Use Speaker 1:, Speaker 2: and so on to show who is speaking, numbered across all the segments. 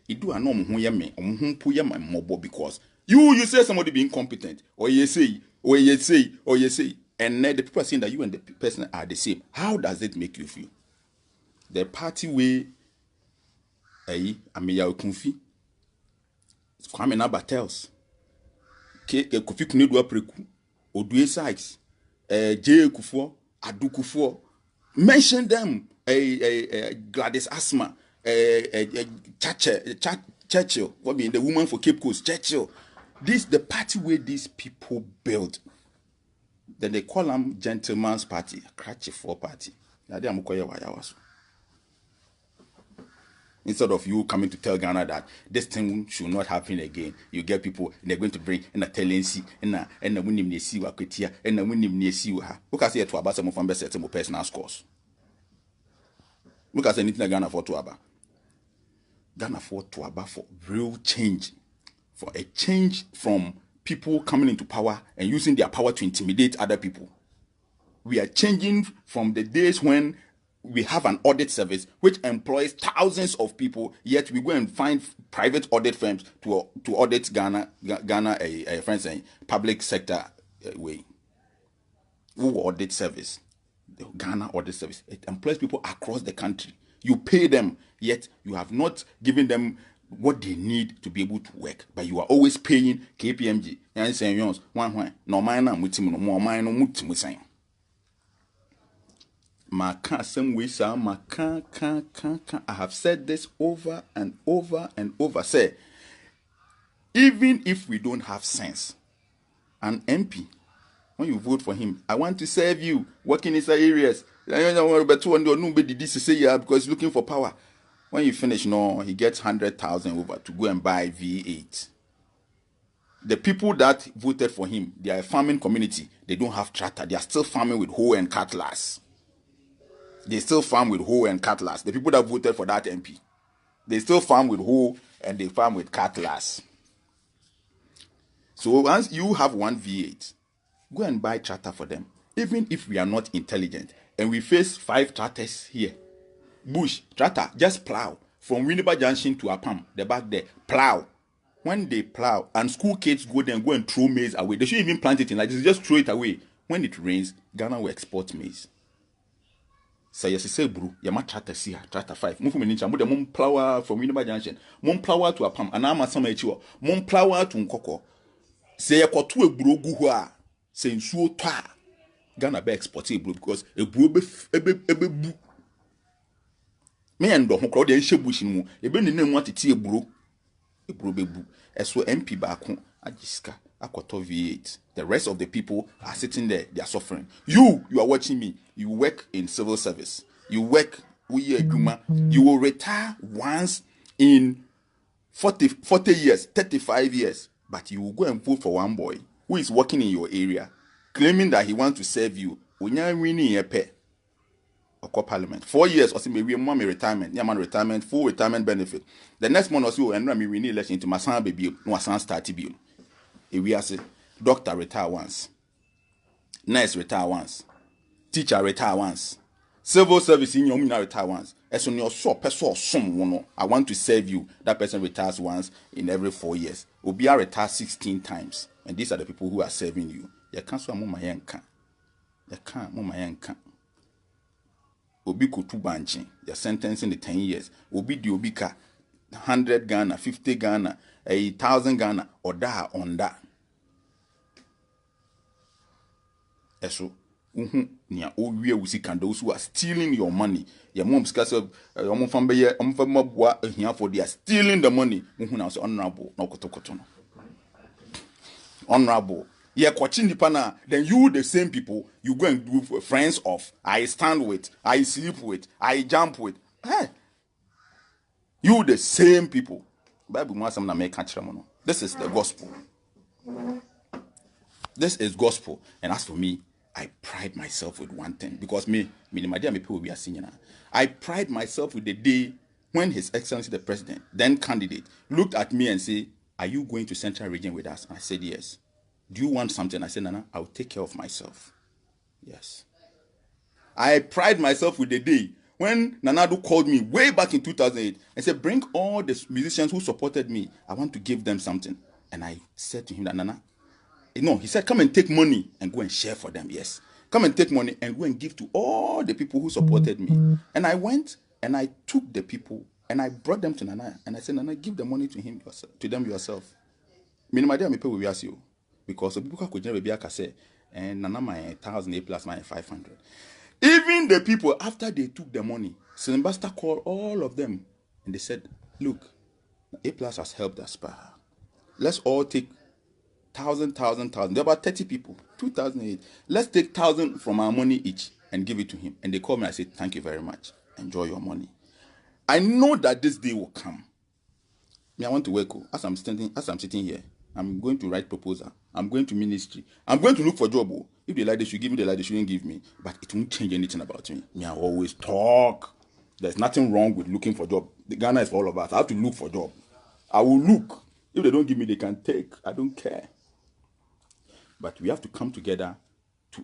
Speaker 1: It do a norm who yame, whom puya my mobile because you say somebody being incompetent, or you say, and then the people are saying that you and the person are the same. How does it make you feel? The party way, Ameya Okunfi, Kwame Nabatels, Kofi Kunedu Apreku, Odue Sykes, J. Kufuor, Adu Kufuor. Mention them. Gladys Asma, Churchill, what mean the woman for Cape Coast, Churchill. This the party where these people build. Then they call them gentleman's party, Cratchy for party. Instead of you coming to tell Ghana that this thing should not happen again, you get people and they're going to bring in a tendency and the winning they see what and the winning they see what. Look at it to about some of them personal scores. Look at anything Ghana for to Aba. Ghana for to Aba for real change. For a change from people coming into power and using their power to intimidate other people. We are changing from the days when we have an audit service which employs thousands of people, yet we go and find private audit firms to audit Ghana public sector way. Who audit service? The Ghana audit service. It employs people across the country. You pay them, yet you have not given them what they need to be able to work. But you are always paying KPMG. I have said this over and over and over. Say, even if we don't have sense, an MP, when you vote for him, I want to serve you, working in some areas. Because he's looking for power. When you finish, no, he gets 100,000 over to go and buy V8. The people that voted for him, they are a farming community. They don't have tractor. They are still farming with hoe and cutlass. They still farm with hoe and cutlass. The people that voted for that MP, they still farm with hoe and they farm with cutlass. So once you have one V8, go and buy tractor for them. Even if we are not intelligent and we face 5 tractors here, bush tractor, just plow from Winneba Junction to Apam, the back there, plow. When they plow and school kids go there and go and throw maize away, they should even plant it in like this, just throw it away. When it rains, Ghana will export maize. So yes, say bro, yama tractor here, tractor 5. Move from the mum plow from Winneba Junction, mum plow to Apam, and I'm a summer chiwa, mum plow to Nkoko. Say a kotu a bro guhua, say so ta. Ghana be exportable because a bro ebe me and the crowd and shabush in mu. You been the name want to tea a bro bebu. So MP back home, Ajiska, Akoto V8. The rest of the people are sitting there, they are suffering. You are watching me. You work in civil service. You work you will retire once in 40 years, 35 years. But you will go and vote for one boy who is working in your area, claiming that he wants to serve you. When you're winning a pay. Or parliament 4 years or maybe mommy retirement, retirement, full retirement benefit. The next month or so, and we need election to my son baby, no son start bill. If we say doctor retire once, nurse retire once, teacher retire once, civil service in your retire once. As on your shop, person someone I want to serve you. That person retires once in every 4 years. Obi retire 16 times, and these are the people who are serving you. You can't so mama yanka. You can't mama yanka. Obi kutu banchi, you're sentencing the 10 years. Obi di obika 100 Ghana, 50 Ghana, 1,000 Ghana, or da on that. Eso, nia owie usika those who are stealing your money. Your mom's case of your mom from here, here for they are stealing the money. Now say honorable, no kotokotono. Honorable. Yeah, watching the pana, then you the same people you go and do friends of. I stand with, I sleep with, I jump with. Hey, you the same people. Bible wants some make catch. This is the gospel. This is gospel, and as for me, I pride myself with one thing because me my dear people we are singing. I pride myself with the day when His Excellency the President, then candidate, looked at me and said, "Are you going to Central Region with us?" And I said, "Yes." Do you want something? I said, "Nana, I'll take care of myself." Yes. I pride myself with the day When Nanado called me way back in 2008 and said, bring all the musicians who supported me, I want to give them something. And I said to him that, Nana, no, he said, come and take money and go and share for them. Yes. Come and take money and go and give to all the people who supported me. And I went and I took the people and I brought them to Nana. And I said, Nana, give the money to him to them yourself. Minimum idea me pay we ask you. Because the people could never be able to say, and Nana my 1,000 A plus my 500. Even the people, after they took the money, Sylvester called all of them and they said, look, A plus has helped us. Let's all take 1,000. There are about 30 people, 2,008. Let's take 1,000 from our money each and give it to him. And they called me and I said, thank you very much. Enjoy your money. I know that this day will come. Me, I want to work. As I'm sitting here, I'm going to write proposal. I'm going to ministry. I'm going to look for job. If they like, they should give me. They like, they shouldn't give me. But it won't change anything about me. Me, I always talk. There's nothing wrong with looking for job. The Ghana is for all of us. I have to look for job. I will look. If they don't give me, they can take. I don't care. But we have to come together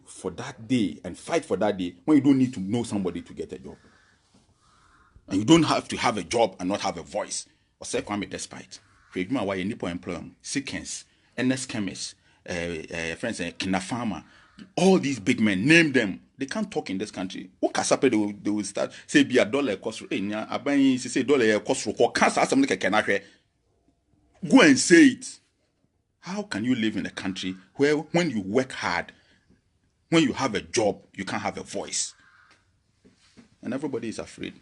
Speaker 1: for that day and fight for that day when you don't need to know somebody to get a job. And you don't have to have a job and not have a voice. Or say, Kwame, despite. Why you nipo employ seconds, NS chemists, friends, Kina farmer, all these big men, name them. They can't talk in this country. What casape they will start say be a dollar cost. Aban say dollar cost. Cancer something like can go and say it. How can you live in a country where when you work hard, when you have a job, you can't have a voice? And everybody is afraid.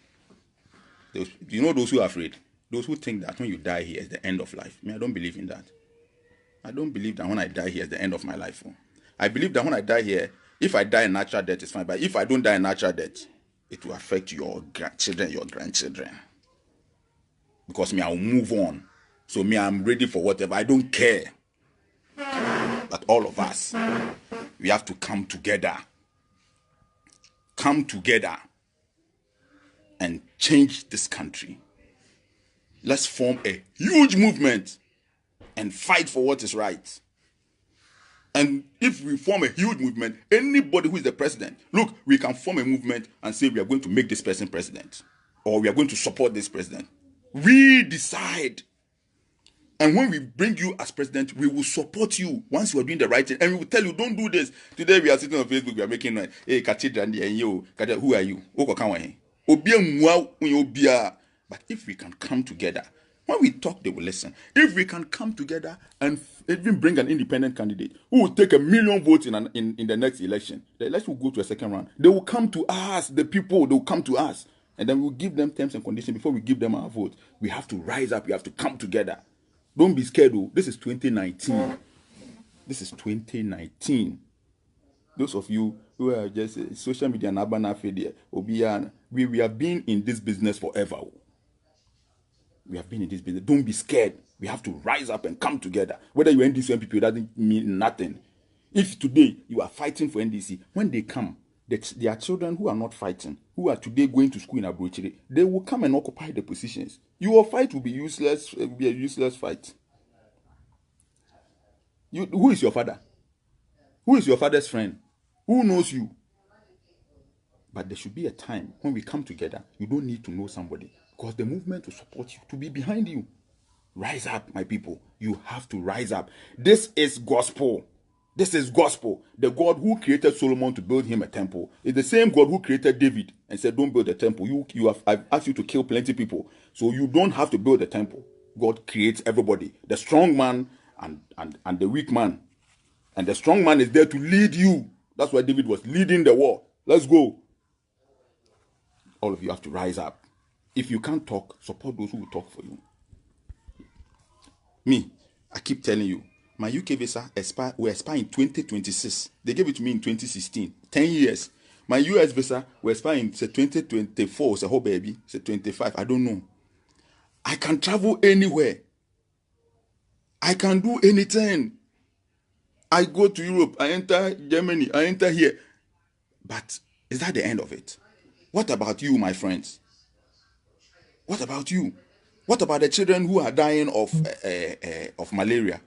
Speaker 1: You know those who are afraid? Those who think that when you die here is the end of life. I don't believe in that. I don't believe that when I die here is the end of my life. I believe that when I die here, if I die in natural death, it's fine. But if I don't die in natural death, it will affect your grandchildren, your grandchildren. Because I will move on. So I'm ready for whatever. I don't care. But all of us, we have to come together. Come together and change this country. Let's form a huge movement and fight for what is right. And if we form a huge movement, anybody who is the president, look, we can form a movement and say we are going to make this person president. Or we are going to support this president. We decide. And when we bring you as president, we will support you once you are doing the right thing. And we will tell you, don't do this. Today we are sitting on Facebook, we are making noise. Hey, Katidra, who are you? But if we can come together, when we talk, they will listen. If we can come together and even bring an independent candidate who will take 1 million votes in the next election, the election will go to a second round. They will come to us, the people, they will come to us. And then we'll give them terms and conditions before we give them our vote. We have to rise up. We have to come together. Don't be scared. This is 2019. This is 2019. Those of you who are just social media and we have been in this business forever. We have been in this business. Don't be scared. We have to rise up and come together. Whether you NDC people, doesn't mean nothing. If today you are fighting for NDC, when they come, there are children who are not fighting, who are today going to school in Abrochire, they will come and occupy the positions. Your fight will be useless. It will be a useless fight. Who is your father? Who is your father's friend? Who knows you? But there should be a time when we come together. You don't need to know somebody. Because the movement will support you, to be behind you. Rise up, my people. You have to rise up. This is gospel. This is gospel. The God who created Solomon to build him a temple is the same God who created David and said, don't build a temple. I've asked you to kill plenty people. So you don't have to build a temple. God creates everybody. The strong man and the weak man. And the strong man is there to lead you. That's why David was leading the war. Let's go. All of you have to rise up. If you can't talk, support those who will talk for you. Me, I keep telling you, my UK visa will expire in 2026. They gave it to me in 2016. 10 years. My US visa will expire in 2024. It's a whole baby. It's 25. I don't know. I can travel anywhere. I can do anything. I go to Europe. I enter Germany. I enter here. But is that the end of it? What about you, my friends? What about you? What about the children who are dying of malaria?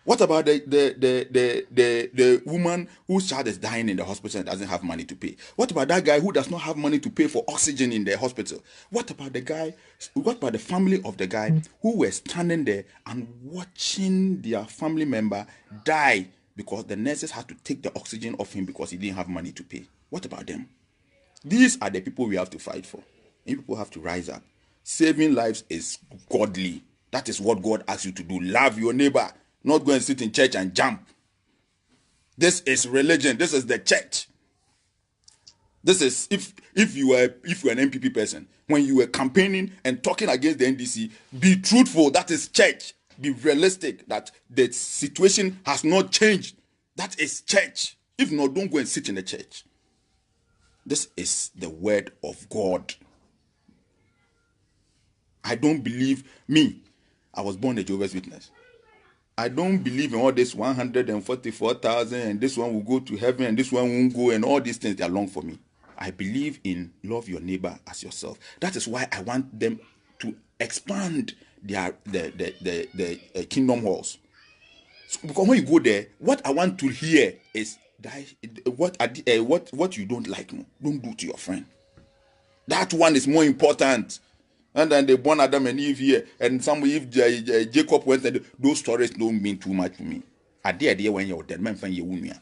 Speaker 1: What about the woman whose child is dying in the hospital and doesn't have money to pay? What about that guy who does not have money to pay for oxygen in the hospital? What about the family of the guy who were standing there and watching their family member die because the nurses had to take the oxygen off him because he didn't have money to pay? What about them? These are the people we have to fight for. And people have to rise up. Saving lives is godly. That is what God asks you to do. Love your neighbor. Not go and sit in church and jump. This is religion. This is the church. This is if you are an MPP person, when you were campaigning and talking against the NDC, be truthful. That is church. Be realistic that the situation has not changed. That is church. If not, don't go and sit in the church. This is the word of God. I don't believe me. I was born a Jehovah's Witness. I don't believe in all this 144,000 and this one will go to heaven and this one won't go and all these things. They are long for me. I believe in love your neighbor as yourself. That is why I want them to expand the kingdom halls. So, because when you go there, what I want to hear is that what you don't like, don't do to your friend. That one is more important. And then they born Adam and Eve here, and if Jacob went, and those stories don't mean too much to me. I dare when you're dead, man, find you.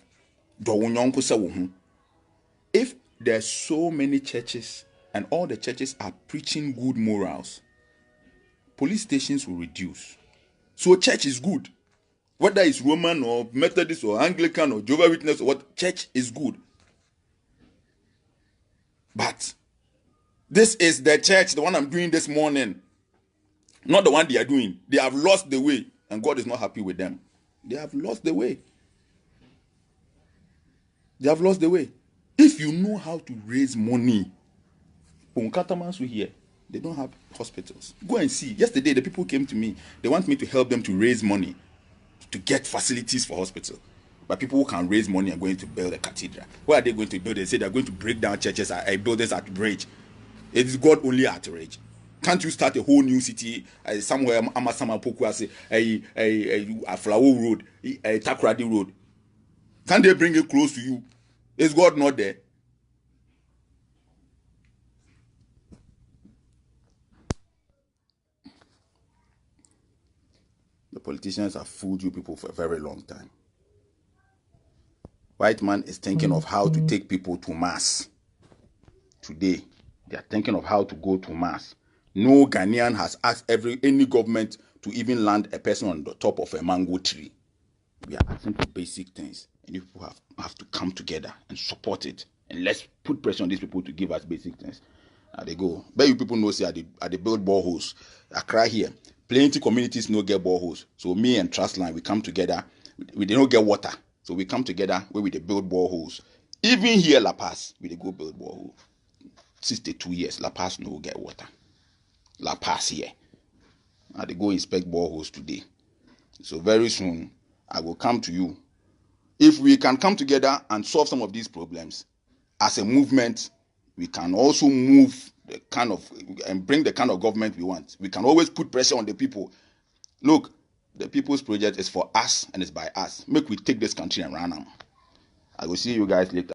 Speaker 1: If there's so many churches and all the churches are preaching good morals, police stations will reduce. So church is good. Whether it's Roman or Methodist or Anglican or Jehovah's Witness or what, church is good. But this is the church, the one I'm doing this morning. Not the one they are doing. They have lost the way, and God is not happy with them. They have lost the way. They have lost the way. If you know how to raise money, here, they don't have hospitals. Go and see. Yesterday, the people came to me. They want me to help them to raise money to get facilities for hospital. But people who can raise money are going to build a cathedral. Where are they going to build? They say they're going to break down churches, buildings at bridge. It is God only outrage. Can't you start a whole new city somewhere? Amasama Poku say a Flower Road, a Takrady Road. Can't they bring it close to you? Is God not there? The politicians have fooled you people for a very long time. White man is thinking of how to take people to Mars. Today, they are thinking of how to go to Mars. No Ghanaian has asked any government to even land a person on the top of a mango tree. We are asking for basic things, and you people have to come together and support it. And let's put pressure on these people to give us basic things. Now they go. But you people know, say, they build boreholes. Accra here, plenty communities no get boreholes. So me and Trustline, we come together. We don't get water. So we come together where we they build boreholes. Even here, La Paz, we they go build boreholes. 62 years, La Paz no get water. La Paz here. Now they go inspect boreholes today. So very soon, I will come to you. If we can come together and solve some of these problems, as a movement, we can also move and bring the kind of government we want. We can always put pressure on the people. Look, the People's Project is for us and it's by us. Make we take this country and run them. I will see you guys later.